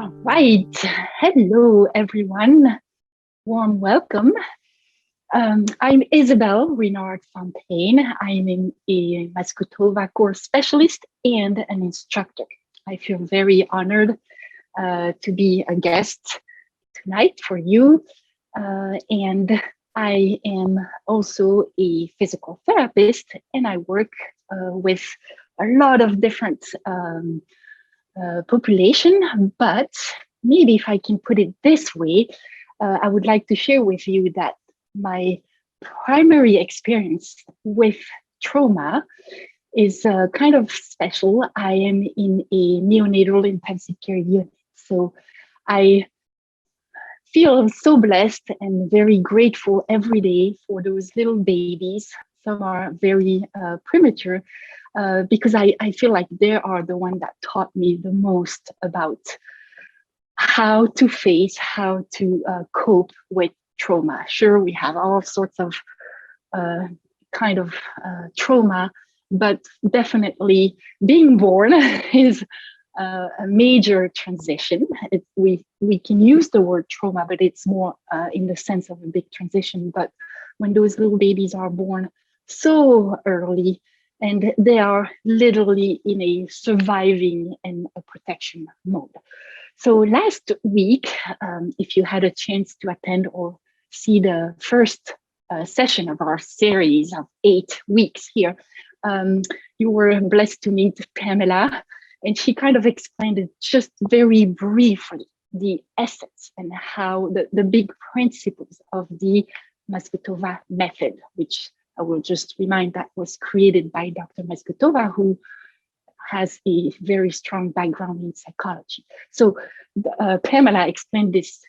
All right. Hello, everyone. Warm welcome. I'm Isabelle Renard-Fontaine. I'm a Masgutova course specialist and an instructor. I feel very honored to be a guest tonight for you. And I am also a physical therapist, and I work with a lot of different population, but maybe if I can put it this way, I would like to share with you that my primary experience with trauma is kind of special. I am in a neonatal intensive care unit, so I feel so blessed and very grateful every day for those little babies. Some are very premature, because I feel like they are the one that taught me the most about how to face, how to cope with trauma. Sure, we have all sorts of trauma, but definitely being born is a major transition. We can use the word trauma, but it's more in the sense of a big transition. But when those little babies are born so early, and they are literally in a surviving and a protection mode. So last week, if you had a chance to attend or see the first session of our series of 8 weeks here, you were blessed to meet Pamela, and she kind of explained it just very briefly, the essence and how the big principles of the Masgutova method, which I will just remind that was created by Dr. Masgutova, who has a very strong background in psychology. So Pamela explained this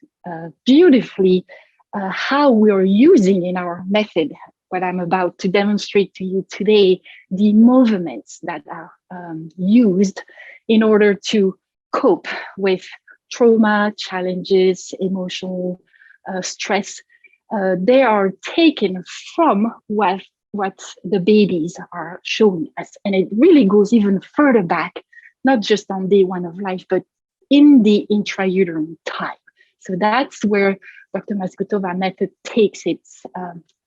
beautifully, how we are using in our method, what I'm about to demonstrate to you today, the movements that are used in order to cope with trauma, challenges, emotional stress. They are taken from what the babies are showing us. And it really goes even further back, not just on day one of life, but in the intrauterine time. So that's where Dr. Masgutova method takes its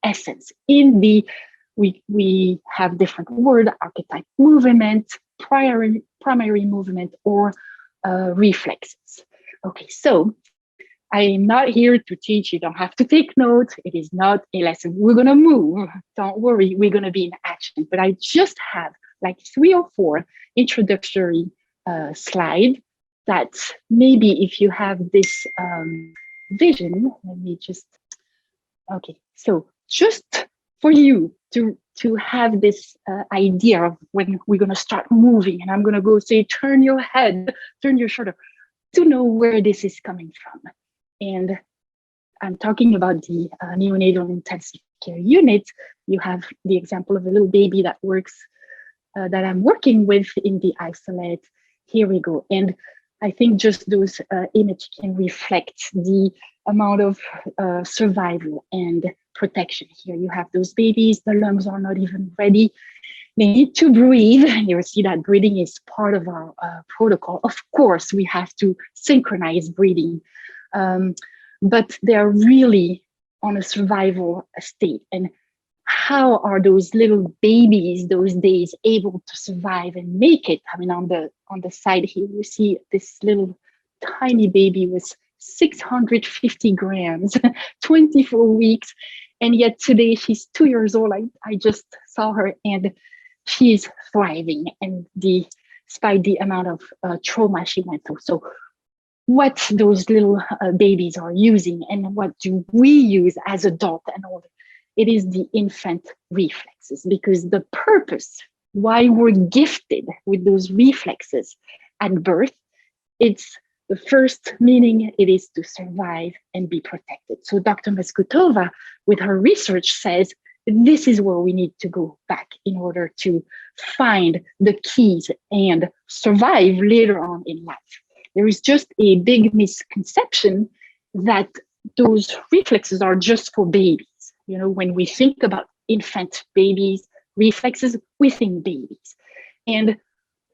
essence. We have different word, archetype movement, primary movement, or reflexes. Okay, so I am not here to teach. You don't have to take notes. It is not a lesson. We're going to move. Don't worry. We're going to be in action. But I just have like 3 or 4 introductory slides that maybe if you have this vision, let me just, okay. So just for you to have this idea of when we're going to start moving, and I'm going to go say, turn your head, turn your shoulder, to know where this is coming from. And I'm talking about the neonatal intensive care unit. You have the example of a little baby that works, that I'm working with in the isolate. Here we go. And I think just those images can reflect the amount of survival and protection. Here you have those babies, the lungs are not even ready. They need to breathe. You'll see that breathing is part of our protocol. Of course, we have to synchronize breathing. But they're really on a survival state. And how are those little babies those days able to survive and make it? I mean, on the side here, you see this little tiny baby with 650 grams, 24 weeks. And yet today she's 2 years old. I just saw her and she's thriving, and despite the amount of trauma she went through. So what those little babies are using and what do we use as adults and older, it is the infant reflexes, because the purpose why we're gifted with those reflexes at birth, it's the first meaning, it is to survive and be protected. So Dr. Masgutova, with her research, says this is where we need to go back in order to find the keys and survive later on in life. There is just a big misconception that those reflexes are just for babies. You know, when we think about infant babies, reflexes, we think babies. And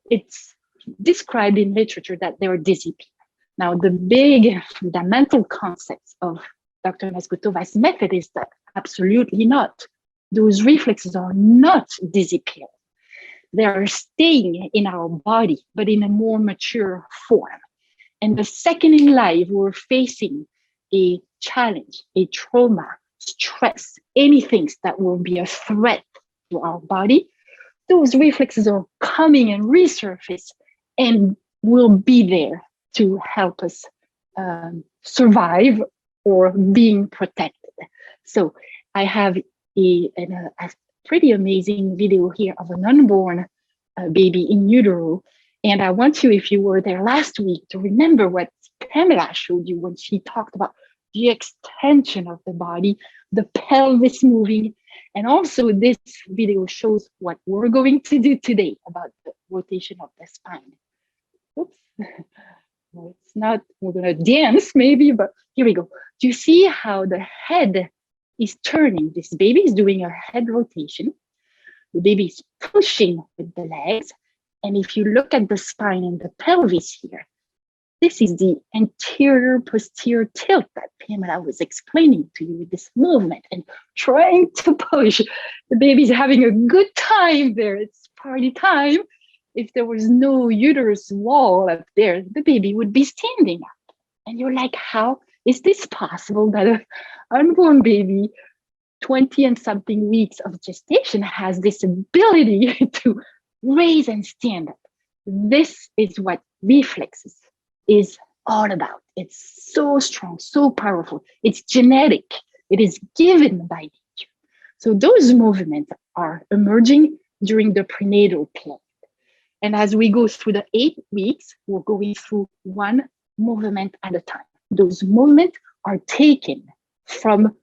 it's described in literature that they're dizzy people. Now, the big fundamental concepts of Dr. Masgutova's method is that absolutely not. Those reflexes are not disappearing. They are staying in our body, but in a more mature form. And the second in life, we're facing a challenge, a trauma, stress, anything that will be a threat to our body, those reflexes are coming and resurface and will be there to help us survive or being protected. So I have a pretty amazing video here of an unborn baby in utero. And I want you, if you were there last week, to remember what Pamela showed you when she talked about the extension of the body, the pelvis moving. And also this video shows what we're going to do today about the rotation of the spine. Oops. No, it's not, we're gonna dance maybe, but here we go. Do you see how the head is turning? This baby is doing a head rotation. The baby is pushing with the legs. And if you look at the spine and the pelvis here, this is the anterior posterior tilt that Pamela was explaining to you with this movement and trying to push. The baby's having a good time there. It's party time. If there was no uterus wall up there, the baby would be standing up. And you're like, how is this possible that an unborn baby, 20 and something weeks of gestation, has this ability to raise and stand up? This is what reflexes is all about. It's so strong, so powerful. It's genetic. It is given by nature. So those movements are emerging during the prenatal period. And as we go through the 8 weeks, we're going through one movement at a time. Those movements are taken from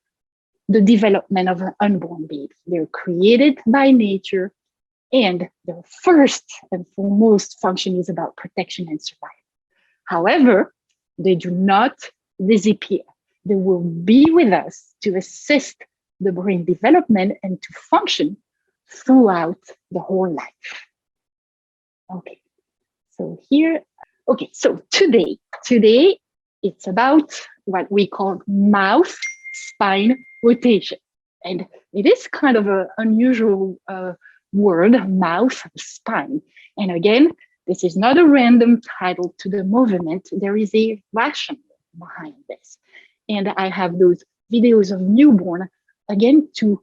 the development of an unborn baby. They're created by nature, and their first and foremost function is about protection and survival. However, they do not disappear. They will be with us to assist the brain development and to function throughout the whole life. Okay, so here, okay, so today it's about what we call mouth spine rotation. And it is kind of an unusual word, mouth spine. And again, this is not a random title to the movement. There is a rationale behind this. And I have those videos of newborn, again, to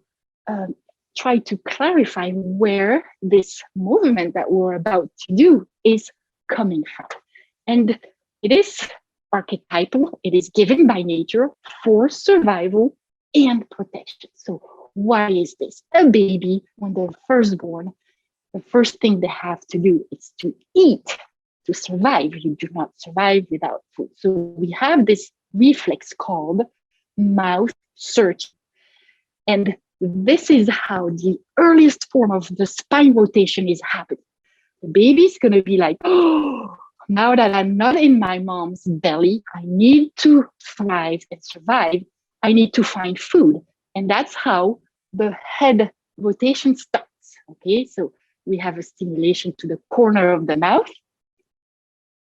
try to clarify where this movement that we're about to do is coming from. And it is archetypal. It is given by nature for survival and protection. So why is this? A baby, when they're first born, the first thing they have to do is to eat, to survive. You do not survive without food. So we have this reflex called mouth search. And this is how the earliest form of the spine rotation is happening. The baby's going to be like, oh, now that I'm not in my mom's belly, I need to thrive and survive. I need to find food. And that's how the head rotation starts. Okay, so we have a stimulation to the corner of the mouth.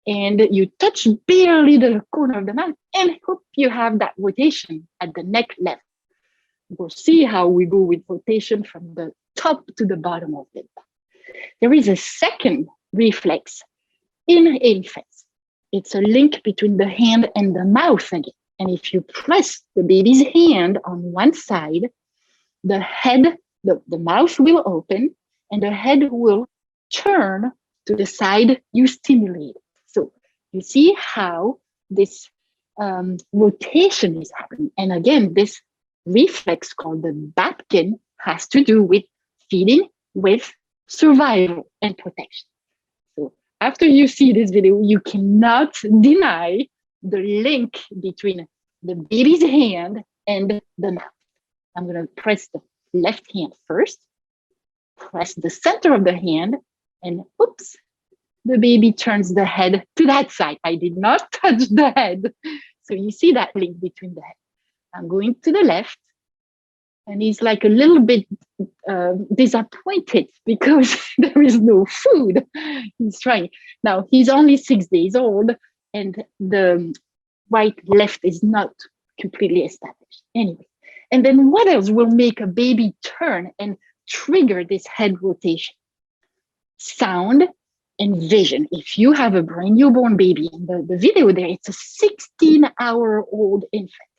And you touch barely the corner of the mouth, and hope you have that rotation at the neck level. We'll see how we go with rotation from the top to the bottom of it. There is a second reflex in infants. It's a link between the hand and the mouth again. And if you press the baby's hand on one side, the head, the mouth will open and the head will turn to the side you stimulate. So you see how this rotation is happening. And again, this reflex called the Babkin has to do with feeding, with survival and protection. So after you see this video, you cannot deny the link between the baby's hand and the mouth. I'm going to press the left hand first, press the center of the hand, and oops, the baby turns the head to that side. I did not touch the head. So you see that link between the head. I'm going to the left, and he's like a little bit disappointed because there is no food. He's trying. Now, he's only 6 days old, and the right left is not completely established. Anyway, and then what else will make a baby turn and trigger this head rotation? Sound and vision. If you have a brand newborn baby, in the video there, it's a 16-hour-old infant.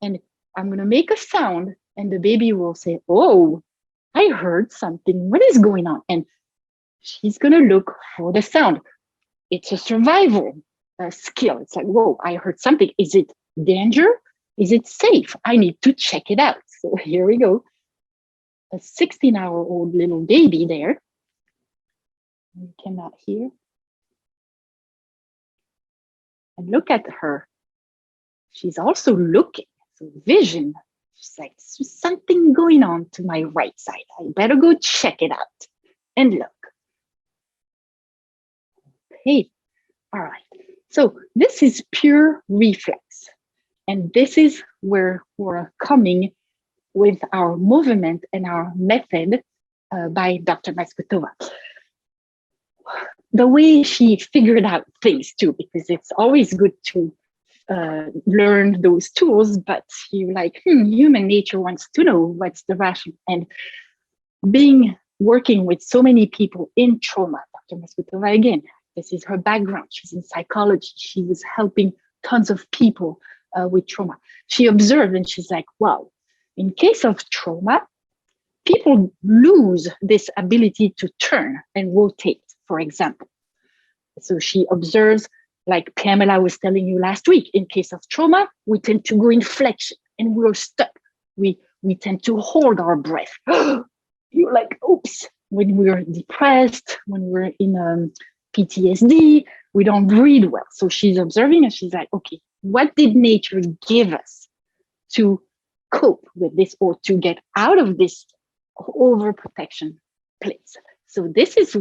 And I'm going to make a sound and the baby will say, oh, I heard something. What is going on? And she's going to look for the sound. It's a survival skill. It's like, whoa, I heard something. Is it danger? Is it safe? I need to check it out. So here we go. A 16-hour-old little baby there. You cannot hear. And look at her. She's also looking. So vision. She's like, there's something going on to my right side. I better go check it out and look. Okay. All right. So this is pure reflex. And this is where we're coming with our movement and our method by Dr. Masgutova. The way she figured out things too, because it's always good to learn those tools, but you're like, human nature wants to know what's the rationale. And working with so many people in trauma, Dr. Masgutova, again, this is her background. She's in psychology. She was helping tons of people with trauma. She observed and she's like, wow, in case of trauma, people lose this ability to turn and rotate, for example. So she observes, like Pamela was telling you last week, in case of trauma, we tend to go in flexion and we're stuck. We tend to hold our breath. You're like, oops, when we're depressed, when we're in PTSD, we don't breathe well. So she's observing and she's like, okay, what did nature give us to cope with this or to get out of this overprotection place? So this is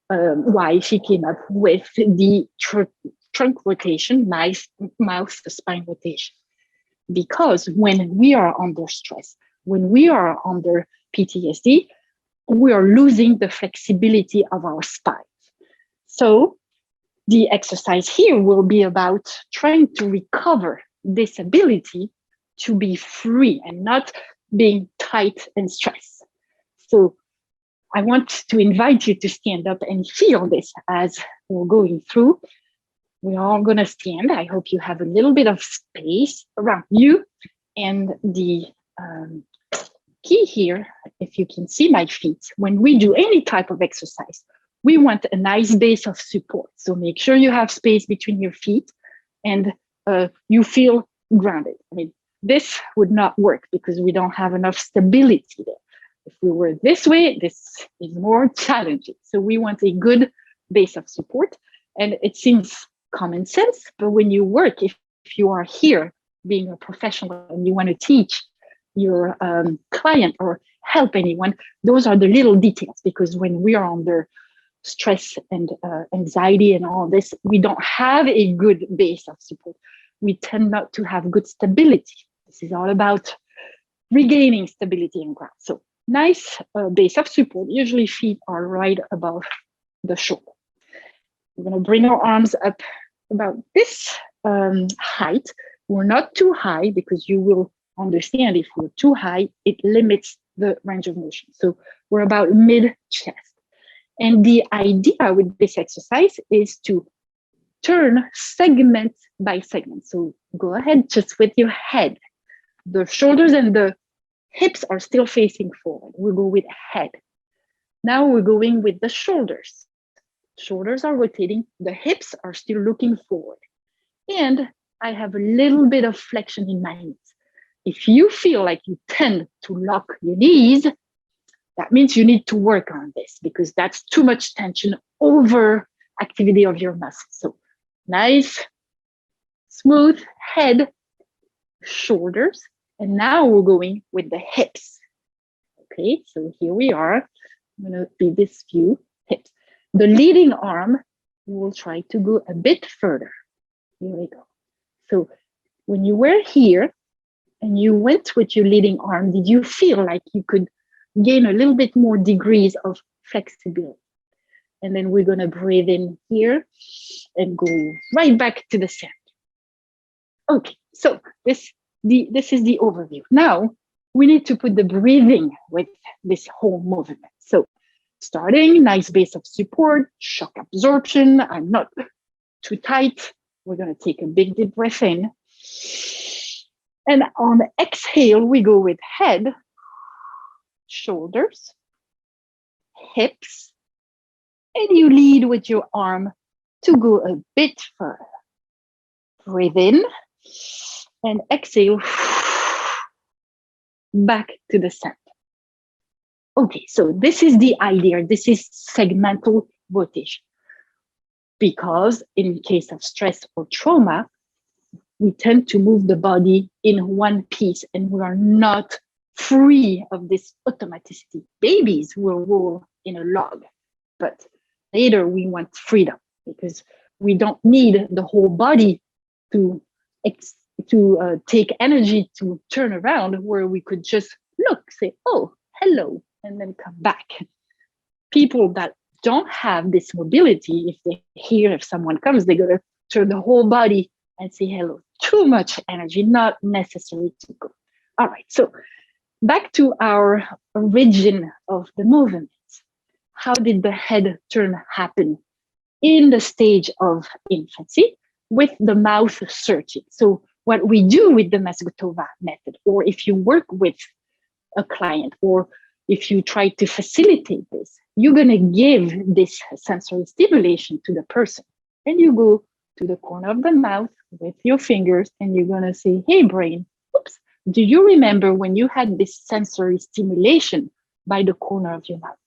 why she came up with the trunk rotation, mouth spine rotation. Because when we are under stress, when we are under PTSD, we are losing the flexibility of our spine. So the exercise here will be about trying to recover this ability to be free and not being tight and stressed. So I want to invite you to stand up and feel this as we're going through. We're all going to stand. I hope you have a little bit of space around you. And the key here, if you can see my feet, when we do any type of exercise, we want a nice base of support. So make sure you have space between your feet and you feel grounded. I mean, this would not work because we don't have enough stability there. If we were this way, this is more challenging. So we want a good base of support. And it seems common sense, but when you work, if you are here being a professional and you want to teach your client or help anyone, those are the little details, because when we are under stress and anxiety and all this, we don't have a good base of support. We tend not to have good stability. This is all about regaining stability and ground. So nice base of support. Usually feet are right above the shoulder. We're going to bring our arms up about this height. We're not too high, because you will understand if we're too high, it limits the range of motion. So we're about mid-chest. And the idea with this exercise is to turn segment by segment. So go ahead just with your head. The shoulders and the hips are still facing forward. We'll go with head. Now we're going with the shoulders. Shoulders are rotating. The hips are still looking forward. And I have a little bit of flexion in my knees. If you feel like you tend to lock your knees, that means you need to work on this, because that's too much tension over activity of your muscles. So nice, smooth head, shoulders. And now we're going with the hips. Okay, so here we are. I'm going to be this view, hips. The leading arm, we'll try to go a bit further. Here we go. So when you were here and you went with your leading arm, did you feel like you could gain a little bit more degrees of flexibility? And then we're going to breathe in here and go right back to the center. Okay, so this is the overview. Now we need to put the breathing with this whole movement. So starting, nice base of support, shock absorption. I'm not too tight. We're going to take a big deep breath in. And on exhale, we go with head, shoulders, hips, and you lead with your arm to go a bit further. Breathe in and exhale back to the center. Okay, so this is the idea. This is segmental rotation. Because in case of stress or trauma, we tend to move the body in one piece and we are not free of this automaticity. Babies will roll in a log, but later we want freedom because we don't need the whole body to take energy to turn around, where we could just look, say, oh, hello, and then come back. People that don't have this mobility, if they hear if someone comes, they're going to turn the whole body and say hello. Too much energy, not necessary to go. All right, so back to our origin of the movement. How did the head turn happen? In the stage of infancy, with the mouth searching. So what we do with the Masgutova method, or if you work with a client, or if you try to facilitate this, you're going to give this sensory stimulation to the person. And you go to the corner of the mouth with your fingers, and you're going to say, hey, brain, oops, do you remember when you had this sensory stimulation by the corner of your mouth?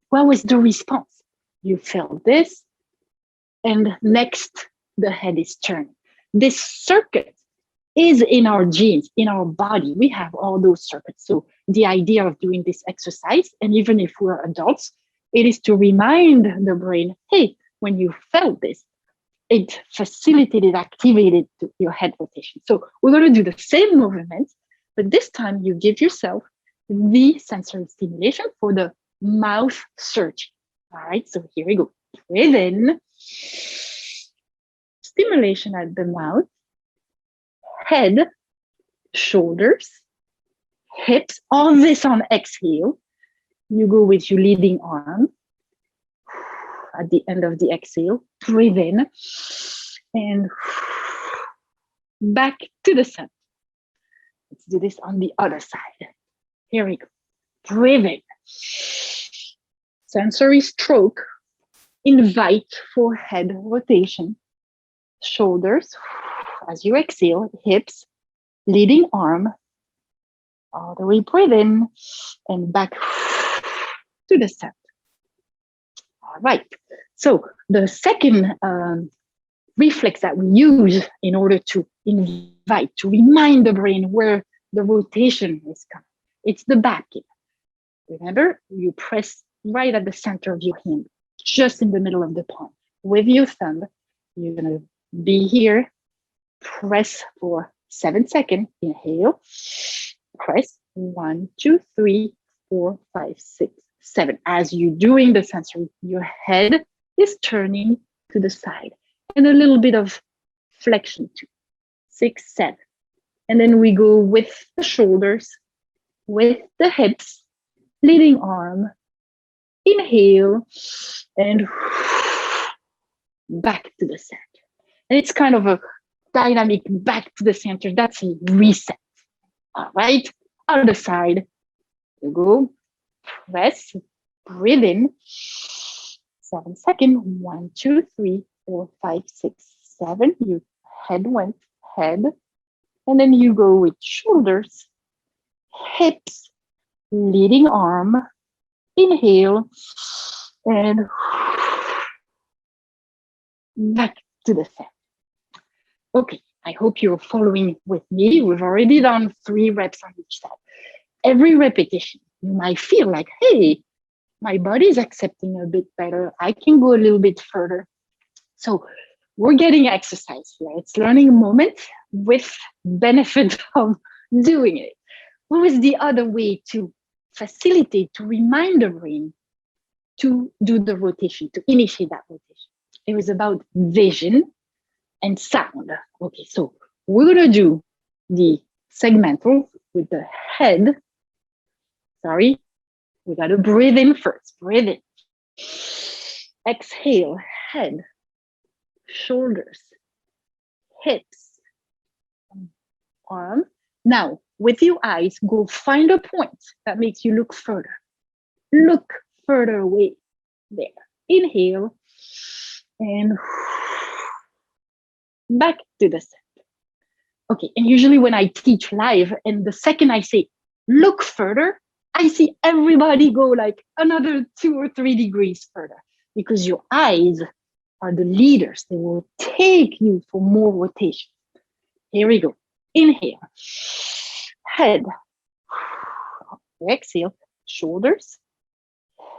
What was the response? You felt this, and next, the head is turning. This circuit is in our genes, in our body. We have all those circuits. So the idea of doing this exercise, and even if we're adults, it is to remind the brain, hey, when you felt this, it facilitated, activated your head rotation. So we're going to do the same movement, but this time you give yourself the sensory stimulation for the mouth search. All right, so here we go. Breathe in. Stimulation at the mouth, head, shoulders, hips, all this on exhale. You go with your leading arm. At the end of the exhale, breathe in and back to the center. Let's do this on the other side. Here we go. Breathe in. Sensory stroke. Invite for head rotation. Shoulders, as you exhale, hips, leading arm, all the way breathe in and back to the center. All right, so the second reflex that we use in order to invite, to remind the brain where the rotation is coming, it's the backing. Remember, you press right at the center of your hand, just in the middle of the palm. With your thumb, you're gonna be here, press for 7 seconds, inhale, press 1, 2, 3, 4, 5, 6, 7. As you're doing the sensory, your head is turning to the side and a little bit of flexion too. 6, 7. And then we go with the shoulders, with the hips, leading arm, inhale, and back to the center. And it's kind of a dynamic back to the center. That's a reset. All right, other side. You go, press, breathe in. 7 seconds. 1, 2, 3, 4, 5, 6, 7. Your head went, head. And then you go with shoulders, hips, leading arm, inhale, and back to the center. Okay, I hope you're following with me. We've already done 3 reps on each side. Every repetition, you might feel like, hey, my body's accepting a bit better. I can go a little bit further. So we're getting exercise here. It's learning moment with benefit of doing it. What was the other way to facilitate, to remind the brain to do the rotation, to initiate that rotation. It was about vision and sound. Okay, so we're gonna do the segmental with the head. Sorry, we gotta breathe in first. Breathe in. Exhale, head, shoulders, hips, arm. Now, with your eyes, go find a point that makes you look further. Look further away. There. Inhale and back to the center. Okay, and usually when I teach live, and the second I say, look further, I see everybody go like another 2 or 3 degrees further, because your eyes are the leaders. They will take you for more rotation. Here we go. Inhale, head, exhale, shoulders,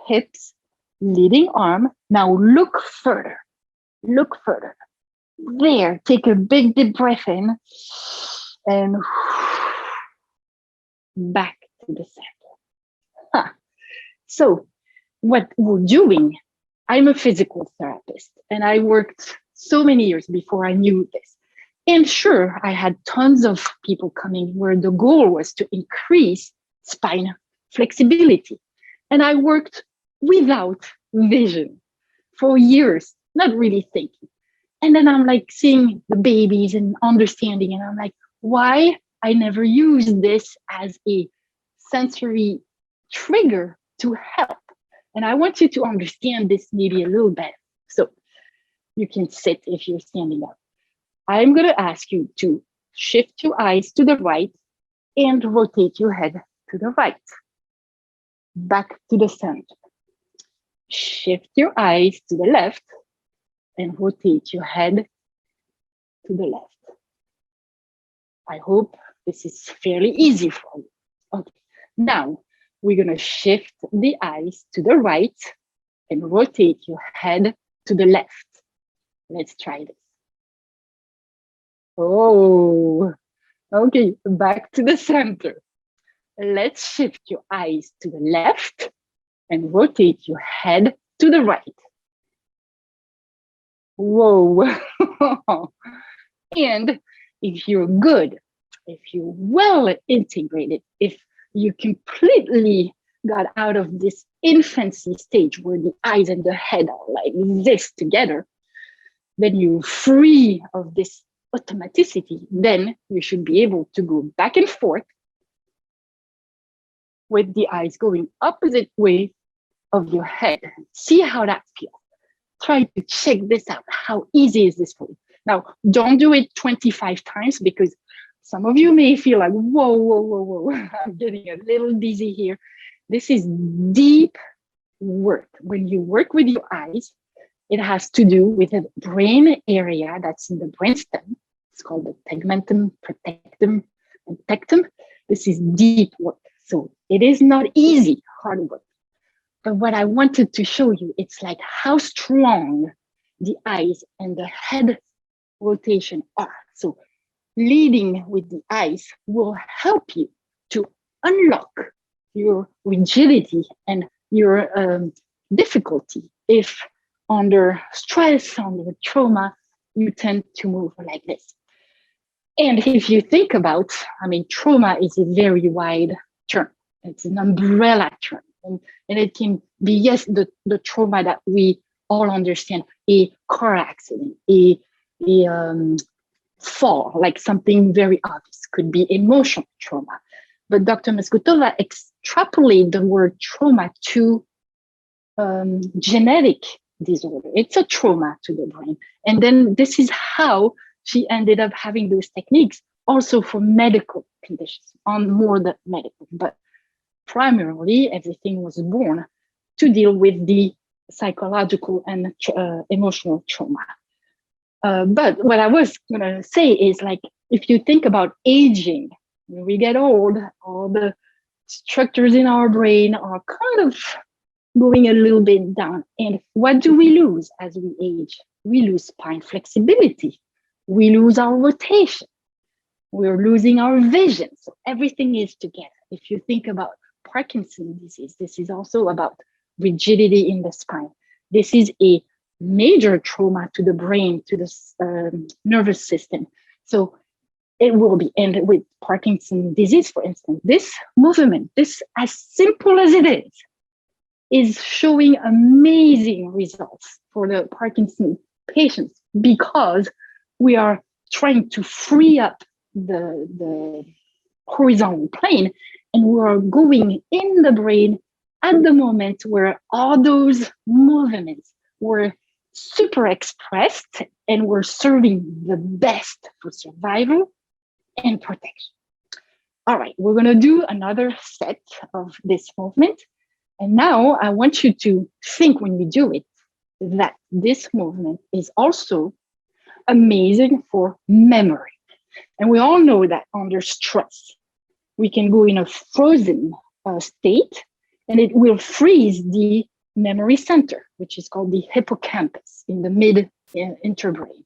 hips, leading arm. Now look further, look further. There, take a big deep breath in and back to the center. Huh. So what we're doing, I'm a physical therapist and I worked so many years before I knew this. And sure, I had tons of people coming where the goal was to increase spine flexibility. And I worked without vision for years, not really thinking. And then I'm like seeing the babies and understanding, and I'm like, why I never used this as a sensory trigger to help. And I want you to understand this maybe a little better. So you can sit if you're standing up. I'm going to ask you to shift your eyes to the right and rotate your head to the right. Back to the center. Shift your eyes to the left and rotate your head to the left. I hope this is fairly easy for you. Okay, now we're going to shift the eyes to the right and rotate your head to the left. Let's try this. Oh, okay, back to the center. Let's shift your eyes to the left and rotate your head to the right. Whoa. And if you're good, if you're well integrated, if you completely got out of this infancy stage where the eyes and the head are like this together, then you're free of this automaticity. Then you should be able to go back and forth with the eyes going opposite way of your head. See how that feels. Try to check this out. How easy is this for you? Now, don't do it 25 times because some of you may feel like, whoa, whoa, whoa, whoa, I'm getting a little dizzy here. This is deep work. When you work with your eyes, it has to do with a brain area that's in the brainstem. It's called the tegmentum, protectum, and tectum. This is deep work. So it is not easy, hard work. But what I wanted to show you, it's like how strong the eyes and the head rotation are. So leading with the eyes will help you to unlock your rigidity and your difficulty. If under stress, under trauma, you tend to move like this. And if you think about, I mean, trauma is a very wide term. It's an umbrella term. And it can be, yes, the trauma that we all understand, a car accident, a fall, like something very obvious, could be emotional trauma. But Dr. Masgutova extrapolated the word trauma to genetic disorder. It's a trauma to the brain. And then this is how she ended up having those techniques also for medical conditions, on more than medical. But primarily, everything was born to deal with the psychological and emotional trauma. But what I was going to say is, like, if you think about aging, when we get old, all the structures in our brain are kind of going a little bit down. And what do we lose as we age? We lose spine flexibility. We lose our rotation. We're losing our vision. So everything is together. If you think about Parkinson's disease, this is also about rigidity in the spine. This is a major trauma to the brain, to the nervous system. So it will be, and with Parkinson's disease, for instance, this movement, this as simple as it is showing amazing results for the Parkinson patients because we are trying to free up the horizontal plane, and we are going in the brain at the moment where all those movements were super expressed and were serving the best for survival and protection. All right, we're going to do another set of this movement. And now I want you to think when you do it that this movement is also amazing for memory. And we all know that under stress, we can go in a frozen state and it will freeze the memory center, which is called the hippocampus in the mid-interbrain.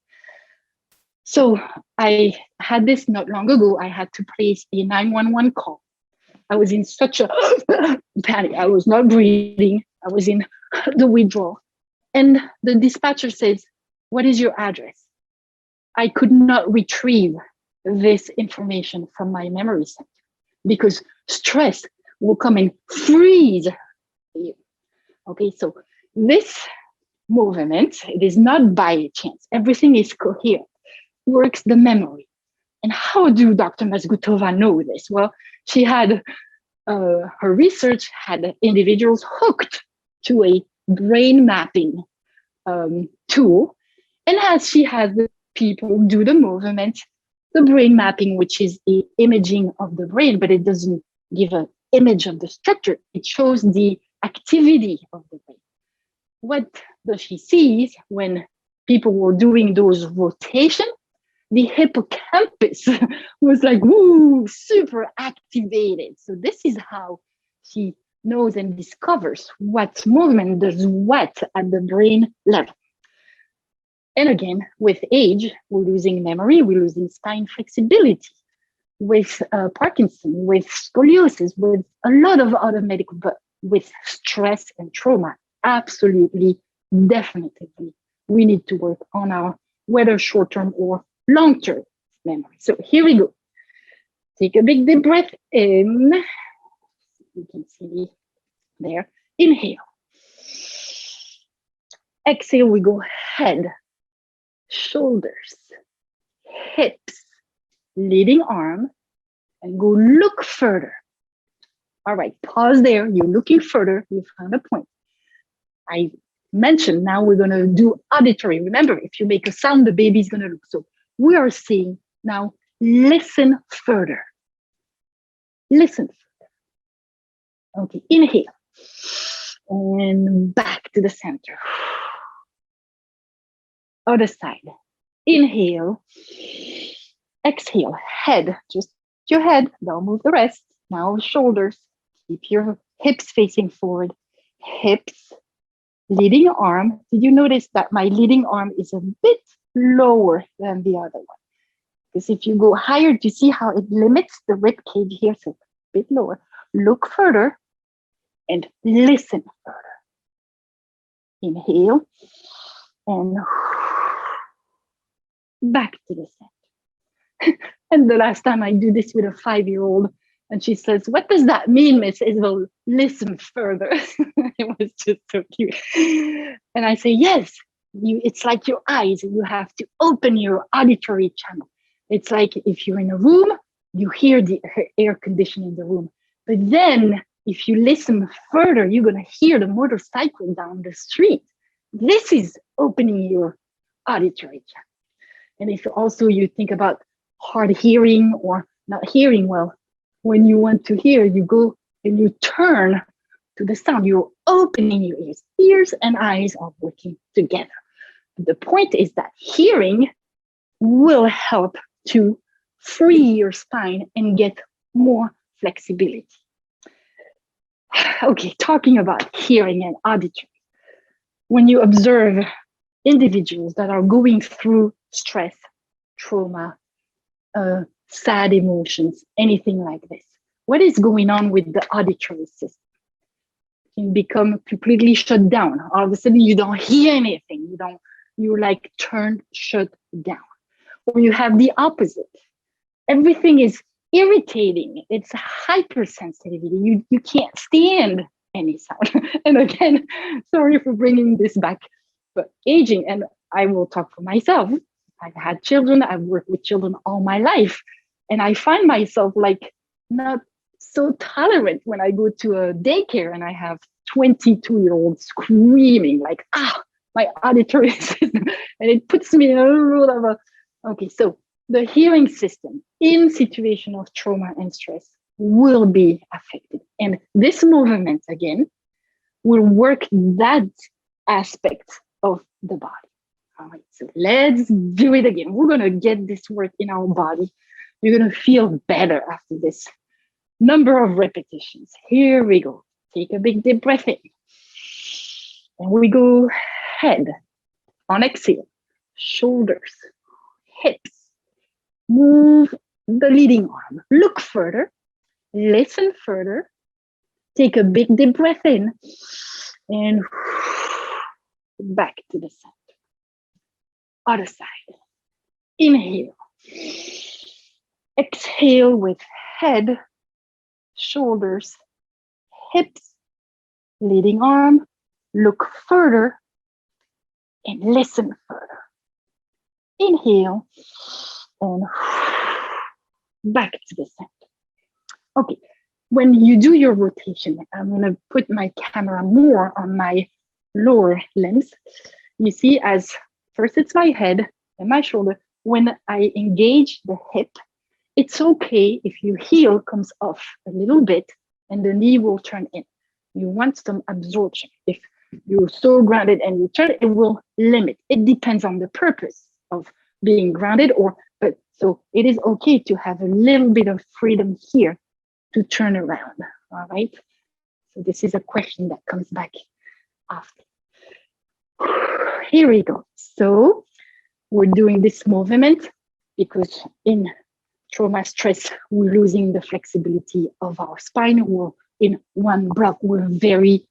So I had this not long ago. I had to place a 911 call. I was in such a panic. I was not breathing. I was in the withdrawal. And the dispatcher says, "What is your address?" I could not retrieve this information from my memory center because stress will come and freeze you. Okay, so this movement, it is not by chance. Everything is coherent, works the memory. And how do Dr. Masgutova know this? Well, she had, her research had individuals hooked to a brain mapping tool. And as she has the people do the movement, the brain mapping, which is the imaging of the brain, but it doesn't give an image of the structure. It shows the activity of the brain. What does she see when people were doing those rotation? The hippocampus was like, woo, super activated. So this is how she knows and discovers what movement does what at the brain level. And again, with age, we're losing memory, we're losing spine flexibility. With Parkinson, with scoliosis, with a lot of other medical, but with stress and trauma, absolutely, definitely, we need to work on our whether short-term or long-term memory. So here we go. Take a big deep breath in. You can see there. Inhale. Exhale, we go head, shoulders, hips, leading arm, and go look further. All right, pause there. You're looking further. You found a point. I mentioned now we're going to do auditory. Remember, if you make a sound, the baby's going to look. So we are saying now, listen further. Listen further. Okay, inhale. And back to the center. Other side. Inhale. Exhale. Head. Just your head. Don't move the rest. Now shoulders. Keep your hips facing forward. Hips. Leading arm. Did you notice that my leading arm is a bit lower than the other one? Because if you go higher, do you see how it limits the rib cage here? So a bit lower. Look further and listen further. Inhale and back to the center. And the last time I do this with a 5-year-old, and she says, "What does that mean, Miss Isabel? Listen further." It was just so cute. And I say, yes, it's like your eyes. You have to open your auditory channel. It's like if you're in a room, you hear the air conditioning in the room. But then if you listen further, you're going to hear the motorcycle down the street. This is opening your auditory channel. And if also you think about hard hearing or not hearing well, when you want to hear, you go and you turn to the sound. You're opening your ears. Ears and eyes are working together. The point is that hearing will help to free your spine and get more flexibility. Okay, talking about hearing and auditory. When you observe individuals that are going through stress, trauma, sad emotions, anything like this, what is going on with the auditory system? can become completely shut down. All of a sudden, you don't hear anything. You're like turned shut down. Or you have the opposite. Everything is irritating. It's hypersensitivity. You can't stand any sound. And again, sorry for bringing this back, but aging, and I will talk for myself. I've had children. I've worked with children all my life. And I find myself like not so tolerant when I go to a daycare and I have 22-year-olds screaming like, my auditory system. And it puts me in a rule of okay, so the hearing system in situation of trauma and stress will be affected. And this movement, again, will work that aspect of the body. All right, so let's do it again. We're going to get this work in our body. You're going to feel better after this number of repetitions. Here we go. Take a big deep breath in. And we go head on exhale, shoulders, hips. Move the leading arm. Look further. Listen further. Take a big deep breath in. And back to the center. Other side. Inhale. Exhale with head, shoulders, hips, leading arm. Look further and listen further. Inhale and back to the center. Okay, when you do your rotation, I'm going to put my camera more on my lower limbs. You see, as first it's my head and my shoulder. When I engage the hip, it's okay if your heel comes off a little bit and the knee will turn in. You want some absorption. If you're so grounded and you turn, it will limit. It depends on the purpose of being grounded, but so it is okay to have a little bit of freedom here to turn around. All right. So this is a question that comes back after. Here we go. So we're doing this movement because in trauma stress, we're losing the flexibility of our spine. We're in one breath. We're very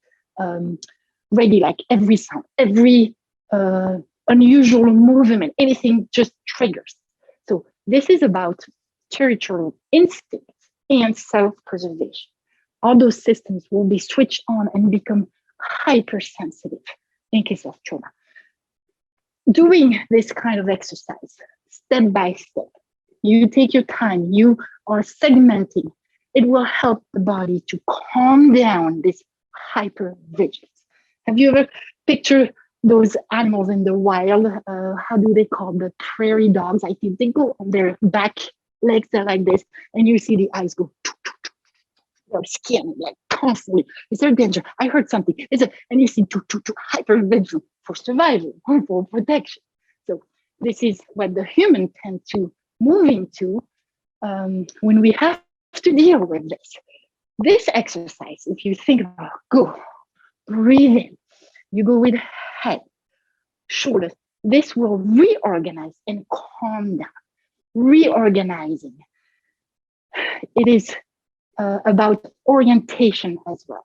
ready, like every sound, every unusual movement, anything just triggers. So this is about territorial instinct and self-preservation. All those systems will be switched on and become hypersensitive in case of trauma. Doing this kind of exercise, step by step, you take your time, you are segmenting, it will help the body to calm down this hypervigilance. Have you ever pictured those animals in the wild? How do they call the prairie dogs? I think they go on their back legs, they're like this, and you see the eyes go, their skin like constantly. Is there danger? I heard something. And you see hypervigilant for survival or for protection. So this is what the human tend to move into when we have to deal with this. This exercise, if you think about, go, breathe in, you go with head, shoulders. This will reorganize and calm down. Reorganizing. It is about orientation as well.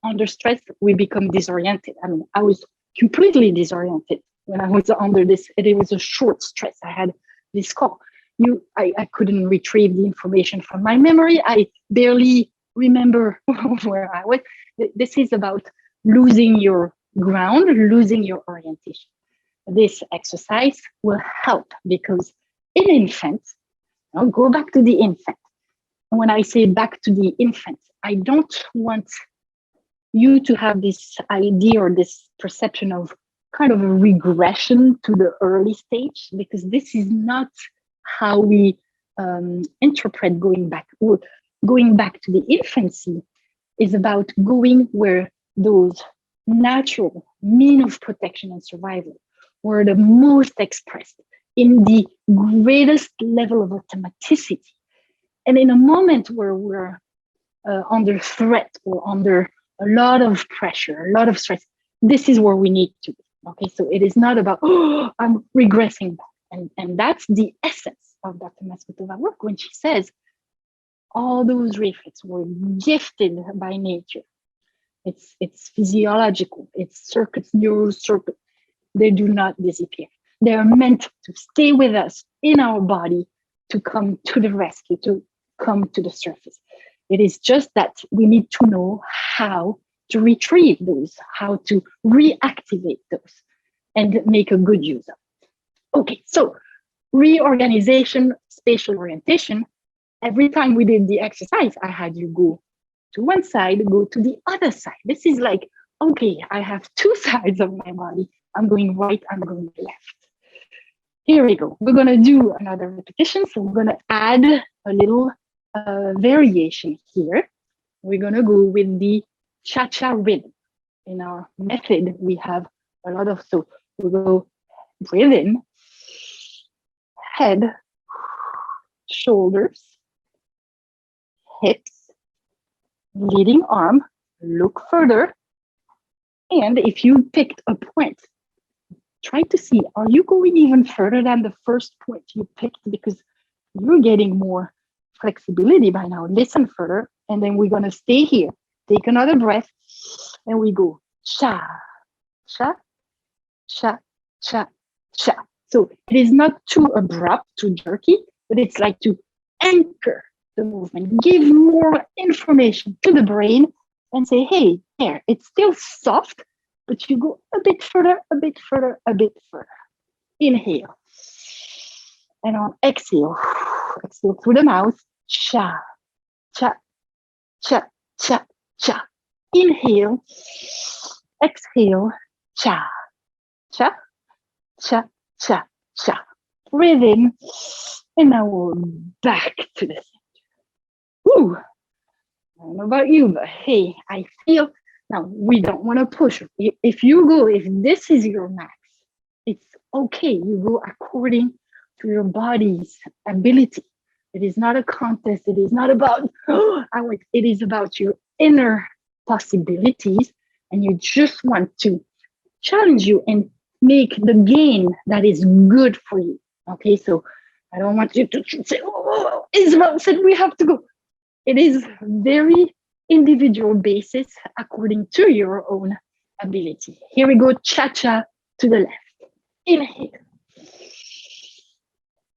Under stress, we become disoriented. I mean, I was completely disoriented when I was under this. It was a short stress. I had this call. I couldn't retrieve the information from my memory. I barely remember where I was. This is about losing your ground, losing your orientation. This exercise will help because in infants, I'll go back to the infant. When I say back to the infant, I don't want you to have this idea or this perception of kind of a regression to the early stage, because this is not how we interpret going back. Going back to the infancy is about going where those natural means of protection and survival were the most expressed in the greatest level of automaticity. And in a moment where we're under threat or under a lot of pressure, a lot of stress, this is where we need to be. Okay, so it is not about, oh, I'm regressing back. And that's the essence of Dr. Masgutova work when she says all those reflexes were gifted by nature It's physiological. It's circuits, neural circuits. They do not disappear. They are meant to stay with us in our body, to come to the rescue, to come to the surface. It is just that we need to know how to retrieve those, how to reactivate those, and make a good use of it. Okay, so reorganization, spatial orientation. Every time we did the exercise, I had you go to one side, go to the other side. This is like, okay, I have two sides of my body. I'm going right, I'm going left. Here we go. We're going to do another repetition. So we're going to add a little variation here. We're going to go with the cha-cha rhythm. In our method, we have a lot of, so we go breathe in, head, shoulders, hips, leading arm, look further. And if you picked a point, try to see, are you going even further than the first point you picked? Because you're getting more flexibility by now. Listen further, and then we're going to stay here. Take another breath, and we go cha, cha, cha, cha, cha. So it is not too abrupt, too jerky, but it's like to anchor the movement, give more information to the brain, and say, hey, there, it's still soft, but you go a bit further, a bit further, a bit further. Inhale. And on exhale, exhale through the mouth, cha, cha, cha, cha, cha. Inhale, exhale, cha, cha, cha, cha, cha. Breathe in, and now we're back to the center. Woo! I don't know about you, but hey, I feel, now we don't want to push. If this is your max, it's okay. You go according to your body's ability. It is not a contest. It is not about, it is about your inner possibilities. And you just want to challenge you and make the gain that is good for you. Okay, so I don't want you to say, oh, Isabel said we have to go. It is very individual basis according to your own ability. Here we go, cha-cha to the left. Inhale.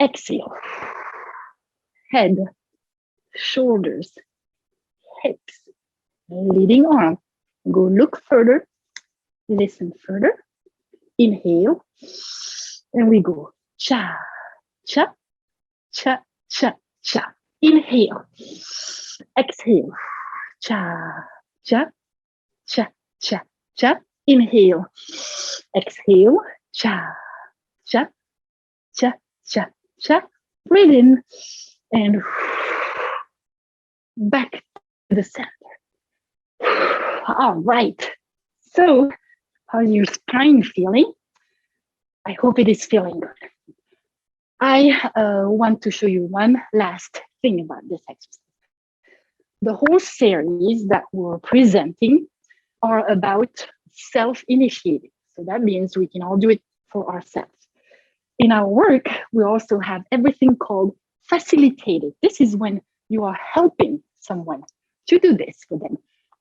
Exhale. Head, shoulders, hips, leading arm. Go look further, listen further. Inhale. And we go cha, cha, cha, cha, cha. Inhale. Exhale. Cha, cha, cha, cha, cha. Inhale. Exhale. Cha, cha, cha, cha, cha. Breathe in and back to the center. All right. So, how's your spine feeling? I hope it is feeling good. I want to show you one last thing about this exercise. The whole series that we're presenting are about self-initiating. So that means we can all do it for ourselves. In our work, we also have everything called facilitated. This is when you are helping someone to do this for them.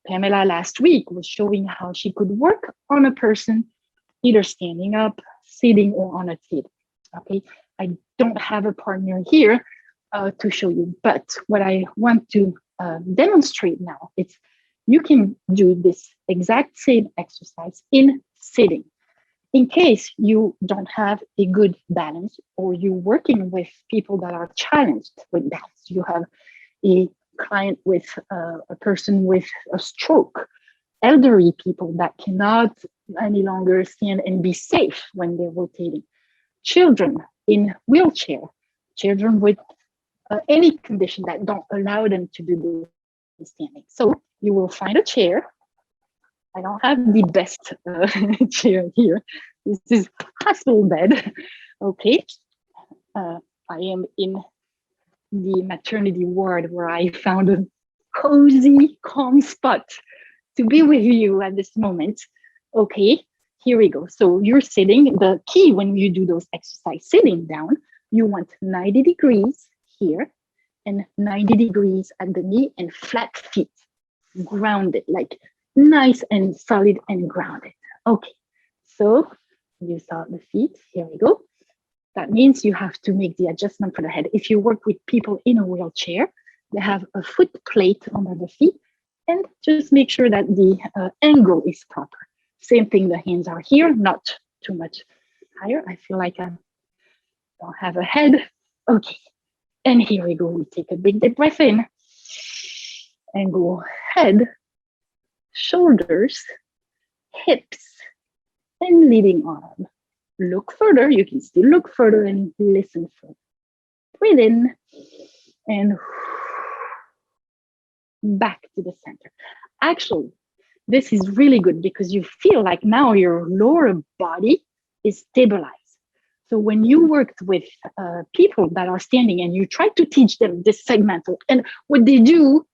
Pamela last week was showing how she could work on a person, either standing up, sitting, or on a table. Okay, I don't have a partner here to show you, but what I want to demonstrate now is you can do this exact same exercise in sitting. In case you don't have a good balance, or you're working with people that are challenged with balance, you have a client with a person with a stroke, elderly people that cannot any longer stand and be safe when they're rotating, children in wheelchair, children with any condition that don't allow them to do the standing. So you will find a chair. I don't have the best chair here. This is hospital bed. Okay. I am in the maternity ward where I found a cozy, calm spot to be with you at this moment. Okay, here we go. So you're sitting. The key when you do those exercise sitting down, you want 90 degrees here and 90 degrees at the knee and flat feet, grounded, like nice and solid and grounded. Okay, so you saw the feet, here we go. That means you have to make the adjustment for the head. If you work with people in a wheelchair, they have a foot plate under the feet, and just make sure that the angle is proper. Same thing, the hands are here, not too much higher. I feel like I don't have a head. Okay, and here we go. We take a big deep breath in and go head, shoulders, hips, and leading arm. Look further. You can still look further and listen further. Breathe in and back to the center. Actually, this is really good because you feel like now your lower body is stabilized. So when you worked with people that are standing and you try to teach them this segmental, and what they do,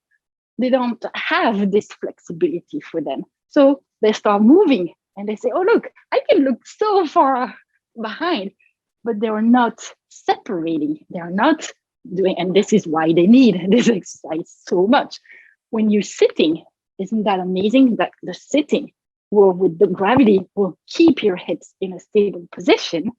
they don't have this flexibility for them. So they start moving and they say, oh, look, I can look so far behind, but they are not separating. They are not doing, and this is why they need this exercise so much. When you're sitting, isn't that amazing that the sitting will, with the gravity, will keep your hips in a stable position,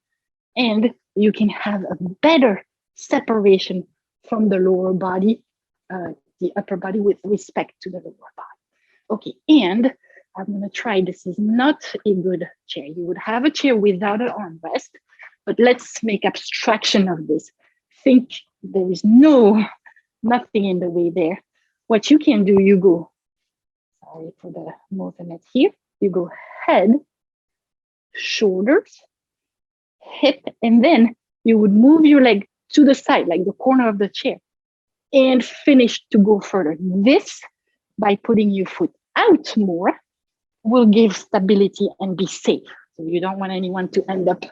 and you can have a better separation from the lower body, the upper body with respect to the lower body. Okay, and I'm gonna try, this is not a good chair. You would have a chair without an armrest, but let's make abstraction of this. Think there is nothing in the way there. What you can do, you go, sorry for the movement here, you go head, shoulders, hip, and then you would move your leg to the side, like the corner of the chair, and finish to go further. This, by putting your foot out more, will give stability and be safe. So you don't want anyone to end up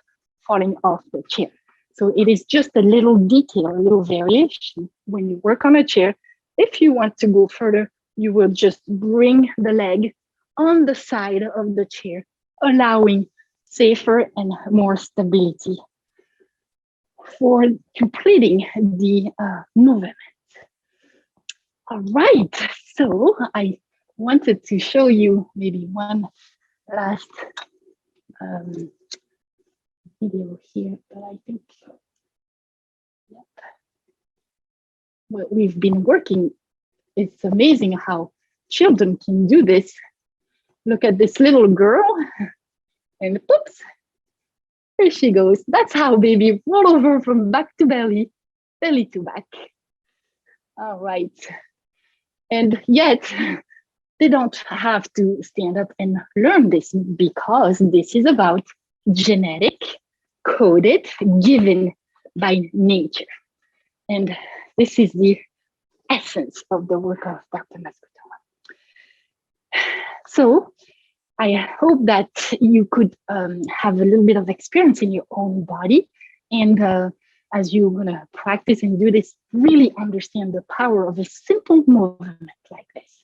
falling off the chair. So it is just a little detail, a little variation. When you work on a chair, if you want to go further, you will just bring the leg on the side of the chair, allowing safer and more stability for completing the movement. All right, so I wanted to show you maybe one last video here, but I think, yep. What we've been working, it's amazing how children can do this. Look at this little girl, and oops, here she goes. That's how baby roll over from back to belly, belly to back. All right, and yet they don't have to stand up and learn this because this is about genetic, coded, given by nature. And this is the essence of the work of Dr. Masgutova. So I hope that you could have a little bit of experience in your own body. And as you're gonna practice and do this, really understand the power of a simple movement like this,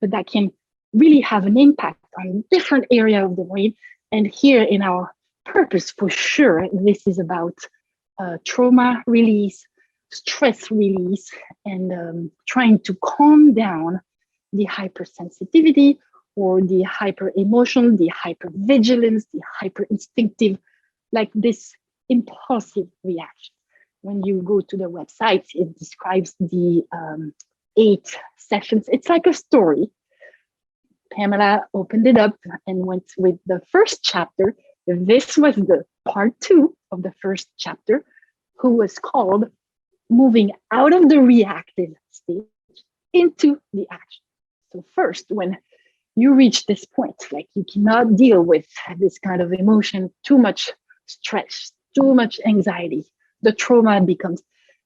but that can really have an impact on different areas of the brain. And here in our purpose, for sure, this is about trauma release, stress release, and trying to calm down the hypersensitivity or the hyper emotional, the hyper vigilance, the hyper instinctive, like this impulsive reaction. When you go to the website, it describes the 8 sessions. It's like a story. Pamela opened it up and went with the first chapter. This was the part 2 of the first chapter, who was called Moving Out of the Reactive Stage into the Action. So first, when you reach this point, like you cannot deal with this kind of emotion, too much stress, too much anxiety, the trauma becomes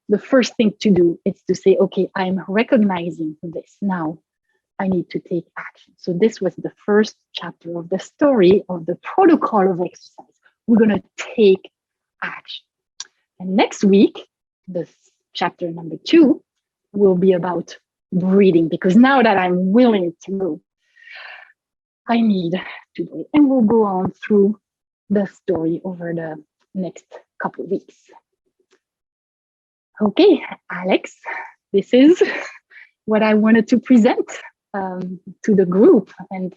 the first thing to do is to say, okay, I'm recognizing this now. I need to take action. So this was the first chapter of the story of the protocol of exercise. We're going to take action. And next week, this chapter number 2 will be about breathing, because now that I'm willing to move, I need to breathe. And we'll go on through the story over the next couple of weeks. Okay, Alex, this is what I wanted to present to the group. And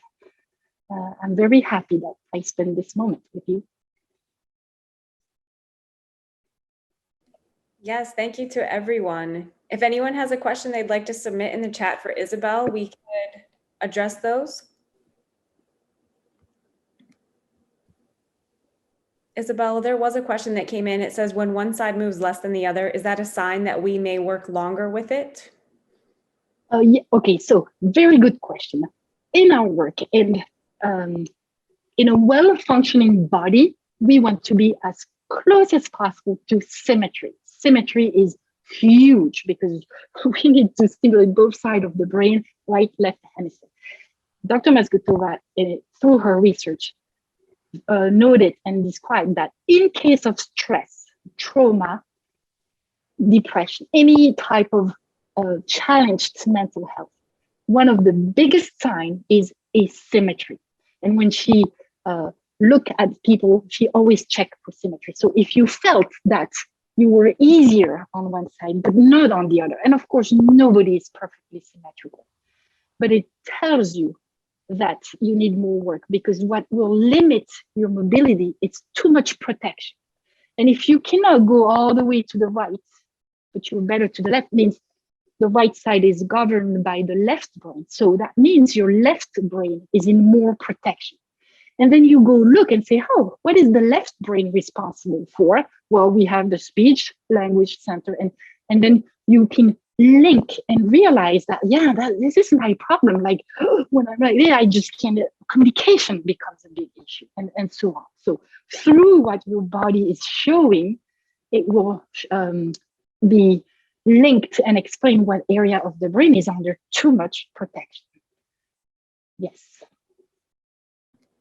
I'm very happy that I spent this moment with you. Yes, thank you to everyone. If anyone has a question they'd like to submit in the chat for Isabel, we could address those. Isabel, there was a question that came in. It says, when one side moves less than the other, is that a sign that we may work longer with it? Yeah, okay, so very good question. In our work and in a well-functioning body, we want to be as close as possible to symmetry. Symmetry is huge because we need to stimulate both sides of the brain, right, left hemisphere. Dr. Masgutova, through her research, noted and described that in case of stress, trauma, depression, any type of challenged mental health, one of the biggest signs is asymmetry. And when she looked at people, she always checked for symmetry. So if you felt that you were easier on one side, but not on the other, and of course, nobody is perfectly symmetrical, but it tells you that you need more work, because what will limit your mobility is too much protection. And if you cannot go all the way to the right, but you're better to the left, means the right side is governed by the left brain. So that means your left brain is in more protection. And then you go look and say, oh, what is the left brain responsible for? Well, we have the speech language center. And then you can link and realize that, yeah, this is my problem. Like when I'm like, yeah, I just can't, communication becomes a big issue, and so on. So through what your body is showing, it will be linked and explain what area of the brain is under too much protection. Yes.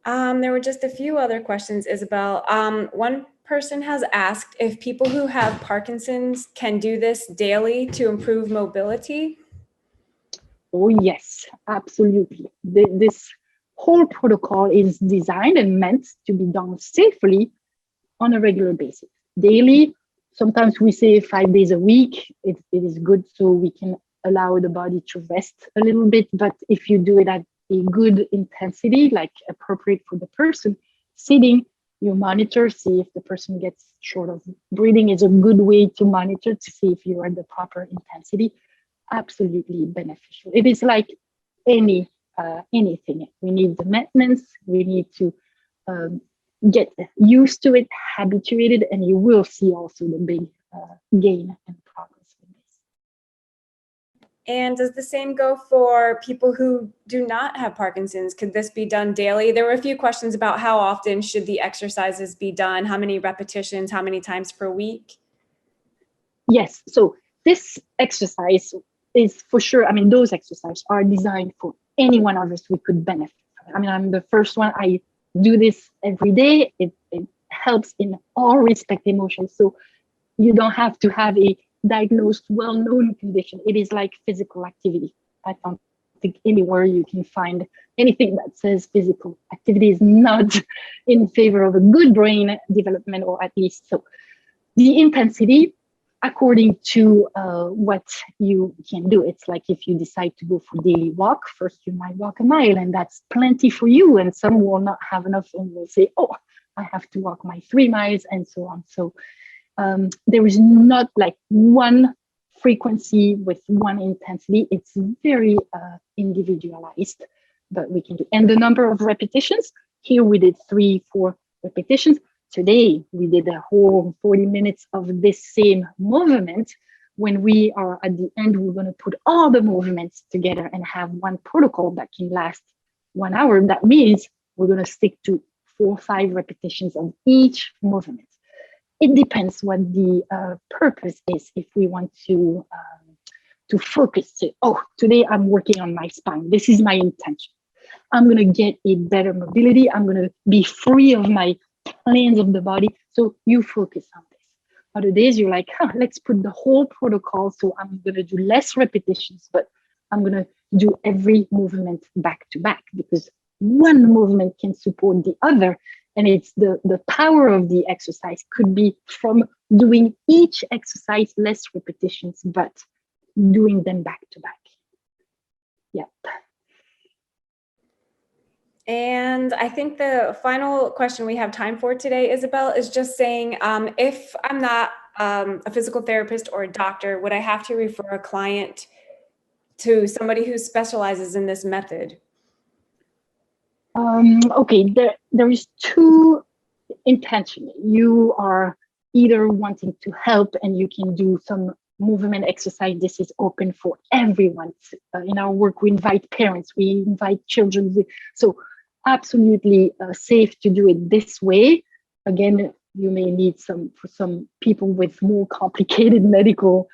There were just a few other questions, Isabel. One person has asked if people who have Parkinson's can do this daily to improve mobility. Oh, yes, absolutely. This whole protocol is designed and meant to be done safely on a regular basis. Daily, sometimes we say 5 days a week. It is good so we can allow the body to rest a little bit. But if you do it at a good intensity, like appropriate for the person, sitting, you monitor, see if the person gets short of breathing is a good way to monitor to see if you're at the proper intensity. Absolutely beneficial. It is like anything. We need the maintenance, we need to get used to it, habituated, and you will see also the big gain and progress with this. And does the same go for people who do not have Parkinson's? Could this be done daily? There were a few questions about how often should the exercises be done, how many repetitions, how many times per week? Yes, so this exercise is for sure, I mean, those exercises are designed for any one of us we could benefit from. I mean, I'm the first one, I do this every day. It helps in all respect emotions. So you don't have to have a diagnosed, well-known condition. It is like physical activity. I don't think anywhere you can find anything that says physical activity is not in favor of a good brain development, or at least so. The intensity, according to what you can do. It's like if you decide to go for daily walk, first you might walk a mile, and that's plenty for you. And some will not have enough and will say, oh, I have to walk my 3 miles and so on. So there is not like one frequency with one intensity. It's very individualized, but we can do. And the number of repetitions, here we did 3-4 repetitions. Today, we did a whole 40 minutes of this same movement. When we are at the end, we're going to put all the movements together and have one protocol that can last 1 hour. That means we're going to stick to 4 or 5 repetitions of each movement. It depends what the purpose is. If we want to focus, say, oh, today I'm working on my spine. This is my intention. I'm going to get a better mobility. I'm going to be free of my planes of the body. So you focus on this. Other days you're like, let's put the whole protocol. So I'm going to do less repetitions, but I'm going to do every movement back to back, because one movement can support the other. And it's the power of the exercise could be from doing each exercise less repetitions, but doing them back to back. Yeah. And I think the final question we have time for today, Isabel, is just saying, if I'm not a physical therapist or a doctor, would I have to refer a client to somebody who specializes in this method? Okay, there is two intention. You are either wanting to help and you can do some movement exercise. This is open for everyone. In our work, we invite parents, we invite children. So absolutely safe to do it this way. Again, you may need for some people with more complicated medical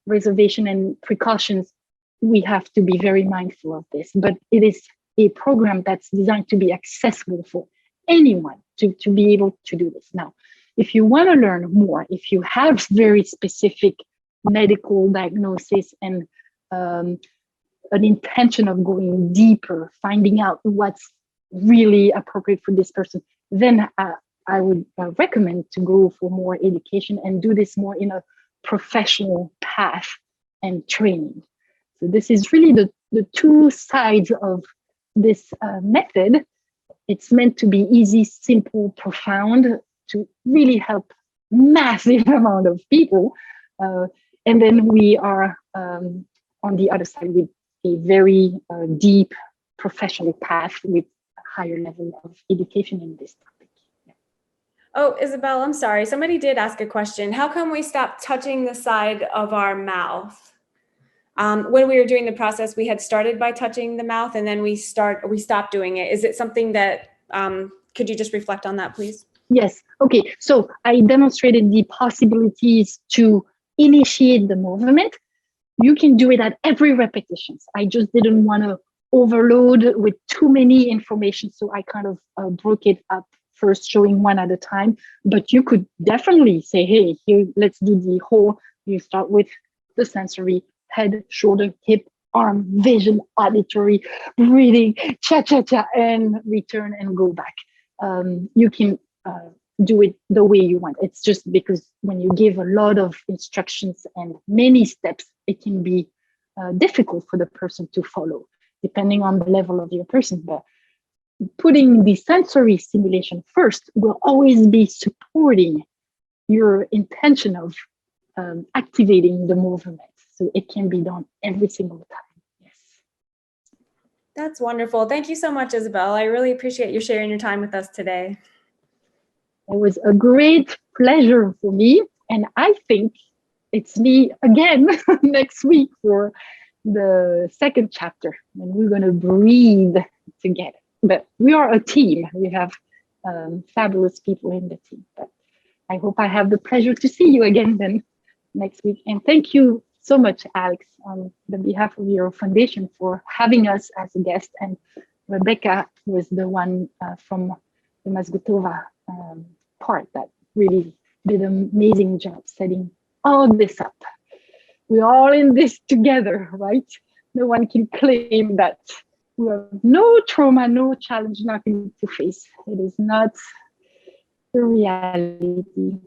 reservation and precautions. We have to be very mindful of this, but it is a program that's designed to be accessible for anyone to be able to do this. Now, if you want to learn more, if you have very specific medical diagnosis and an intention of going deeper, finding out what's really appropriate for this person, then I would recommend to go for more education and do this more in a professional path and training. So this is really the two sides of this method. It's meant to be easy, simple, profound, to really help massive amount of people. And then we are on the other side with a very deep professional path with a higher level of education in this topic. Yeah. Oh, Isabel, I'm sorry. Somebody did ask a question. How come we stop touching the side of our mouth? When we were doing the process, we had started by touching the mouth and then we stopped doing it. Is it something that, could you just reflect on that, please? Yes. Okay. So I demonstrated the possibilities to initiate the movement. You can do it at every repetition. I just didn't want to overload with too many information. So I kind of broke it up first, showing one at a time. But you could definitely say, hey, here, let's do the whole. You start with the sensory, head, shoulder, hip, arm, vision, auditory, breathing, cha-cha-cha, and return and go back. You can do it the way you want. It's just because when you give a lot of instructions and many steps, it can be difficult for the person to follow, depending on the level of your person. But putting the sensory stimulation first will always be supporting your intention of activating the movement. So it can be done every single time. Yes. That's wonderful. Thank you so much, Isabel. I really appreciate you sharing your time with us today. It was a great pleasure for me. And I think it's me again next week for the second chapter. And we're going to breathe together. But we are a team. We have fabulous people in the team. But I hope I have the pleasure to see you again then next week. And thank you so much, Alex, on the behalf of your foundation for having us as a guest. And Rebecca was the one from the Masgutova part that really did an amazing job setting all this up. We're all in this together, right? No one can claim that we have no trauma, no challenge, nothing to face. It is not the reality.